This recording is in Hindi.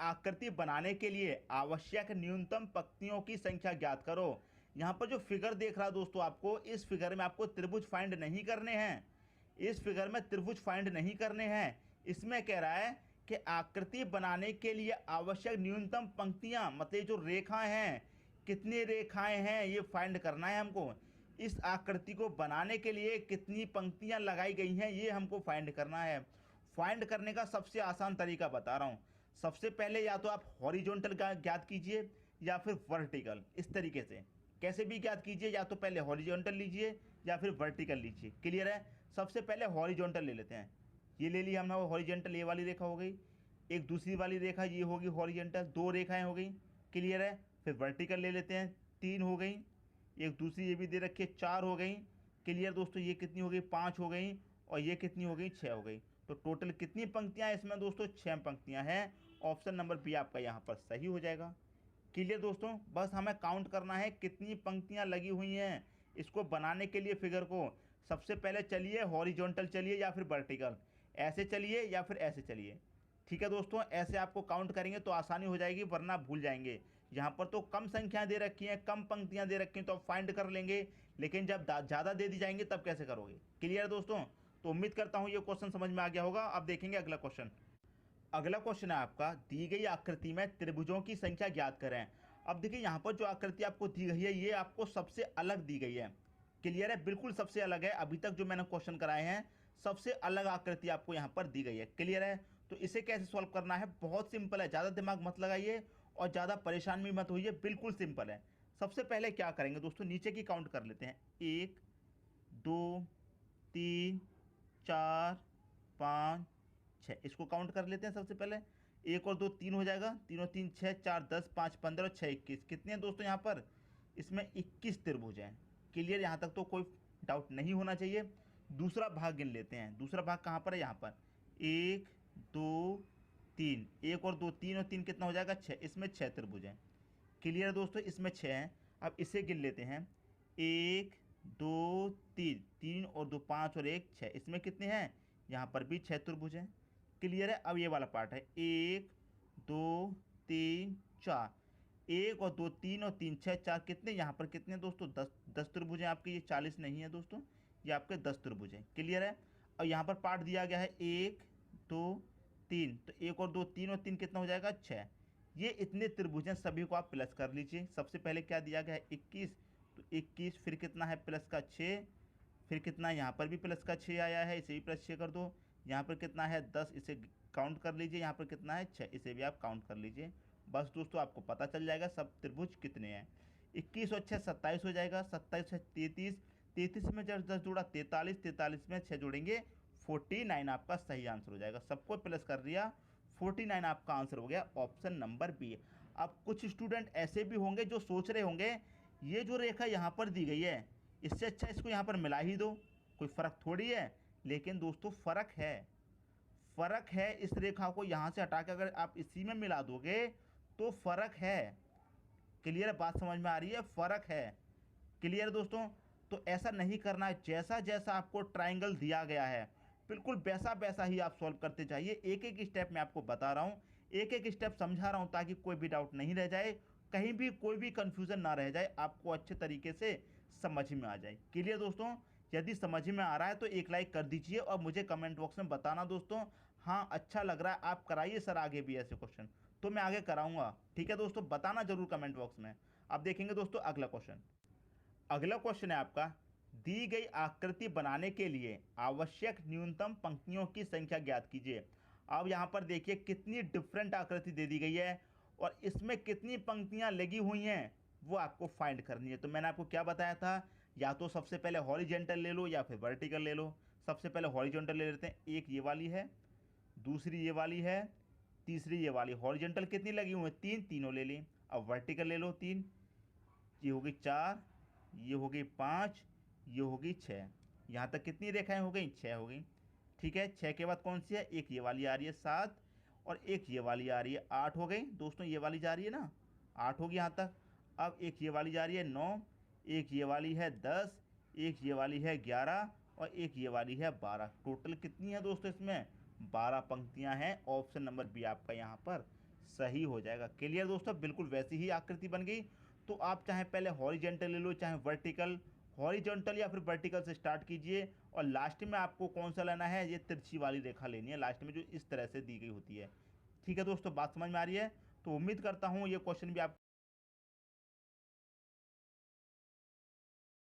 आकृति बनाने के लिए आवश्यक न्यूनतम पंक्तियों की संख्या ज्ञात करो। यहाँ पर जो फिगर देख रहा दोस्तों आपको, इस फिगर में आपको त्रिभुज फाइंड नहीं करने हैं, इस फिगर में त्रिभुज फाइंड नहीं करने हैं। इसमें कह रहा है कि आकृति बनाने के लिए आवश्यक न्यूनतम पंक्तियाँ, मतलब जो रेखाएं हैं, कितनी रेखाएं हैं ये फाइंड करना है हमको। इस आकृति को बनाने के लिए कितनी पंक्तियाँ लगाई गई हैं ये हमको फाइंड करना है। फाइंड करने का सबसे आसान तरीका बता रहा हूँ। सबसे पहले या तो आप हॉरिजॉन्टल ज्ञात कीजिए या फिर वर्टिकल, इस तरीके से कैसे भी ज्ञात कीजिए, या तो पहले हॉरिजॉन्टल लीजिए या फिर वर्टिकल लीजिए। क्लियर है? सबसे पहले हॉरिजॉन्टल ले लेते हैं। ये ले लिया हमने हॉरिजॉन्टल, ये वाली रेखा हो गई। एक दूसरी वाली रेखा ये होगी हॉरिजॉन्टल, 2 रेखाएं हो गई। क्लियर है? फिर वर्टिकल ले लेते हैं, 3 हो गई। एक दूसरी ये भी दे रखी है, 4 हो गई। क्लियर दोस्तों? ये कितनी हो गई? 5 हो गई। और ये कितनी हो गई? 6 हो गई। तो टोटल कितनी पंक्तियां हैं इसमें दोस्तों? 6 पंक्तियां हैं। ऑप्शन नंबर बी आपका यहाँ पर सही हो जाएगा। क्लियर दोस्तों? बस हमें काउंट करना है कितनी पंक्तियां लगी हुई हैं इसको बनाने के लिए फिगर को। सबसे पहले चलिए हॉरिजॉन्टल चलिए या फिर वर्टिकल, ऐसे चलिए या फिर ऐसे चलिए। ठीक है दोस्तों? ऐसे आपको काउंट करेंगे तो आसानी हो जाएगी, वरना भूल जाएंगे। यहाँ पर तो कम संख्या दे रखी हैं, कम पंक्तियाँ दे रखी हैं तो आप फाइंड कर लेंगे, लेकिन जब ज़्यादा दे दी जाएंगे तब कैसे करोगे? क्लियर है दोस्तों? तो उम्मीद करता हूँ ये क्वेश्चन समझ में आ गया होगा। अब देखेंगे अगला क्वेश्चन। अगला क्वेश्चन है आपका, दी गई आकृति में त्रिभुजों की संख्या ज्ञात करें। अब देखिए यहाँ पर जो आकृति आपको दी गई है ये आपको सबसे अलग दी गई है। क्लियर है? बिल्कुल सबसे अलग है। अभी तक जो मैंने क्वेश्चन कराए हैं सबसे अलग आकृति आपको यहाँ पर दी गई है। क्लियर है? तो इसे कैसे सॉल्व करना है? बहुत सिंपल है, ज़्यादा दिमाग मत लगाइए और ज़्यादा परेशान भी मत होइए, बिल्कुल सिंपल है। सबसे पहले क्या करेंगे दोस्तों, नीचे की काउंट कर लेते हैं। 1 2 3 4 5 6, इसको काउंट कर लेते हैं सबसे पहले। 1 और 2 3 हो जाएगा, 3 और 3 6, 4 10, 5 15 और 6 21। कितने हैं दोस्तों यहाँ पर? इसमें 21 त्रिभुज हैं। क्लियर? यहाँ तक तो कोई डाउट नहीं होना चाहिए। दूसरा भाग गिन लेते हैं। दूसरा भाग कहाँ पर है? यहाँ पर 1 2 3, 1 और 2 3 और 3 कितना हो जाएगा? 6। इसमें 6 त्रिभुज हैं। क्लियर है दोस्तों? इसमें 6 हैं। अब इसे गिन लेते हैं। 1 2 3, 3 और 2 5 और 1 6। इसमें कितने हैं? यहाँ पर भी 6 त्रिभुज हैं। क्लियर है? अब ये वाला पार्ट है 1 2 3 4, 1 और 2 3 और 3 6 4, कितने यहाँ पर कितने दोस्तों? 10 त्रिभुज हैं आपके। ये 40 नहीं है दोस्तों, ये आपके 10 त्रिभुज हैं। क्लियर है? और यहाँ पर पार्ट दिया गया है 1 2 3, तो 1 और 2 3 और 3 कितना हो जाएगा? 6। ये इतने त्रिभुज हैं, सभी को आप प्लस कर लीजिए। सबसे पहले क्या दिया गया है? 21, तो 21 फिर कितना है? प्लस का 6, फिर कितना? यहाँ पर भी प्लस का 6 आया है, इसे भी प्लस 6 कर दो। यहाँ पर कितना है? 10, इसे काउंट कर लीजिए। यहाँ पर कितना है? 6, इसे भी आप काउंट कर लीजिए। बस दोस्तों आपको पता चल जाएगा सब त्रिभुज कितने हैं। 21 और 6 27 हो जाएगा, 27 से 33, 33 में जब 10 जोड़ा 43, 43 में 6 जोड़ेंगे 49 आपका सही आंसर हो जाएगा। सबको प्लस कर दिया, 49 आपका आंसर हो गया। Option number B. अब कुछ स्टूडेंट ऐसे भी होंगे जो सोच रहे होंगे ये जो रेखा यहाँ पर दी गई है इससे अच्छा इसको यहाँ पर मिला ही दो, कोई फ़र्क थोड़ी है। लेकिन दोस्तों फ़र्क है, फ़र्क है। इस रेखा को यहाँ से हटा के अगर आप इसी में मिला दोगे तो फ़र्क है। क्लियर है? बात समझ में आ रही है? फ़र्क है। क्लियर दोस्तों? तो ऐसा नहीं करना है। जैसा जैसा आपको ट्राइंगल दिया गया है बिल्कुल वैसा वैसा ही आप सॉल्व करते जाइए। एक एक स्टेप मैं आपको बता रहा हूँ, एक एक स्टेप समझा रहा हूँ ताकि कोई भी डाउट नहीं रह जाए, कहीं भी कोई भी कन्फ्यूज़न ना रह जाए, आपको अच्छे तरीके से समझ में आ जाए। क्लियर दोस्तों? यदि समझ में आ रहा है तो एक लाइक कर दीजिए और मुझे कमेंट बॉक्स में बताना दोस्तों, हाँ अच्छा लग रहा है, आप कराइए सर आगे भी ऐसे क्वेश्चन, तो मैं आगे कराऊंगा। ठीक है दोस्तों? बताना जरूर कमेंट बॉक्स में। अब देखेंगे दोस्तों अगला क्वेश्चन। अगला क्वेश्चन है आपका, दी गई आकृति बनाने के लिए आवश्यक न्यूनतम पंक्तियों की संख्या ज्ञात कीजिए। अब यहाँ पर देखिए कितनी डिफरेंट आकृति दे दी गई है और इसमें कितनी पंक्तियाँ लगी हुई हैं वो आपको फाइंड करनी है। तो मैंने आपको क्या बताया था, या तो सबसे पहले हॉरिजेंटल ले लो या फिर वर्टिकल ले लो। सबसे पहले हॉरिजेंटल ले लेते हैं। एक ये वाली है, दूसरी ये वाली है, तीसरी ये वाली। हॉरिजेंटल कितनी लगी हुई है? 3, तीनों ले ली। अब वर्टिकल ले लो 3, ये होगी 4, ये हो गई 5, ये हो गई 6। यहाँ तक कितनी रेखाएं हो गई? 6 हो गई। ठीक है? 6 के बाद कौन सी है? एक ये वाली आ रही है 7, और एक ये वाली आ रही है 8 हो गई दोस्तों। ये वाली जा रही है ना, 8 होगी यहाँ तक। अब एक ये वाली जा रही है 9, एक ये वाली है 10, एक ये वाली है 11 और एक ये वाली है 12। टोटल कितनी है दोस्तों? इसमें 12 पंक्तियाँ हैं। ऑप्शन नंबर बी आपका यहाँ पर सही हो जाएगा। क्लियर दोस्तों, बिल्कुल वैसी ही आकृति बन गई। तो आप चाहे पहले हॉरिजेंटल ले लो, चाहे वर्टिकल, हॉरिजॉन्टल या फिर वर्टिकल से स्टार्ट कीजिए, और लास्ट में आपको कौन सा लेना है, ये तिरछी वाली रेखा लेनी है लास्ट में, जो इस तरह से दी गई होती है। ठीक है दोस्तों, बात समझ में आ रही है? तो उम्मीद करता हूँ ये क्वेश्चन भी आप